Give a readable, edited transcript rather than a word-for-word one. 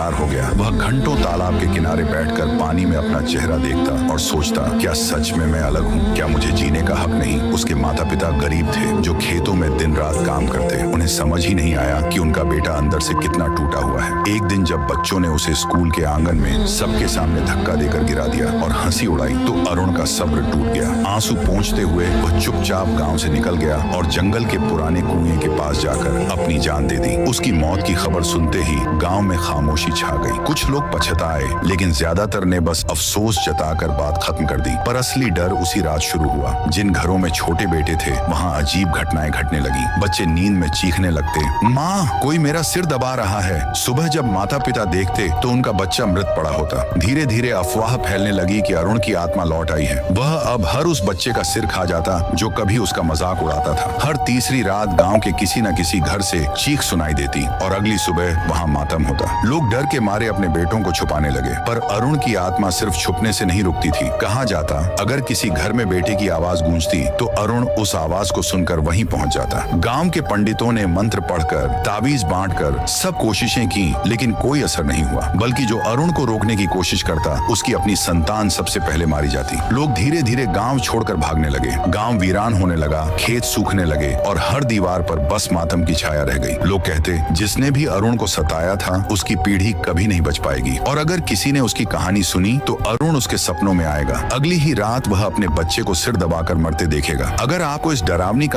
हो गया। वह घंटों तालाब के किनारे बैठकर पानी में अपना चेहरा देखता और सोचता, क्या सच में मैं अलग हूँ? क्या मुझे जीने का हक नहीं? उसके माता पिता गरीब थे, जो खेतों में दिन रात काम करते। उन्हें समझ ही नहीं आया कि उनका बेटा अंदर से कितना टूटा हुआ है। एक दिन जब बच्चों ने उसे स्कूल के आंगन में सबके सामने धक्का देकर गिरा दिया और हंसी उड़ाई, तो अरुण का सब्र टूट गया। आंसू पोंछते हुए वह चुपचाप गाँव से निकल गया और जंगल के पुराने कुएं के पास जाकर अपनी जान दे दी। उसकी मौत की खबर सुनते ही गाँव में खामोशी छा गई। कुछ लोग पछताए, लेकिन ज्यादातर ने बस अफसोस जताकर बात खत्म कर दी। पर असली डर उसी रात शुरू हुआ। जिन घरों में छोटे बेटे थे, वहाँ अजीब घटनाएं घटने लगी। बच्चे नींद में चीखने लगते, माँ कोई मेरा सिर दबा रहा है। सुबह जब माता पिता देखते तो उनका बच्चा मृत पड़ा होता। धीरे धीरे अफवाह फैलने लगी कि अरुण की आत्मा लौट आई है। वह अब हर उस बच्चे का सिर खा जाता जो कभी उसका मजाक उड़ाता था। हर तीसरी रात गाँव के किसी न किसी घर से चीख सुनाई देती और अगली सुबह वहाँ मातम होता। लोग डर के मारे अपने बेटों को छुपाने लगे। पर अरुण की आत्मा सिर्फ छुपने से नहीं रुकती थी। कहा जाता, अगर किसी घर में बेटे की आवाज गूंजती तो अरुण उस आवाज को सुनकर वहीं पहुंच जाता। गांव के पंडितों ने मंत्र पढ़कर, ताबीज बांटकर सब कोशिशें की, लेकिन कोई असर नहीं हुआ। बल्कि जो अरुण को रोकने की कोशिश करता, उसकी अपनी संतान सबसे पहले मारी जाती। लोग धीरे धीरे गांव छोड़कर भागने लगे। गांव वीरान होने लगा, खेत सूखने लगे और हर दीवार पर बस मातम की छाया रह गई। लोग कहते, जिसने भी अरुण को सताया था, उसकी पीढ़ी कभी नहीं बच पाएगी। और अगर किसी ने उसकी कहानी सुनी तो अरुण उसके सपनों में आएगा। अगली ही रात वह अपने बच्चे को सिर दबाकर मरते देखेगा। अगर आपको इस डरावनी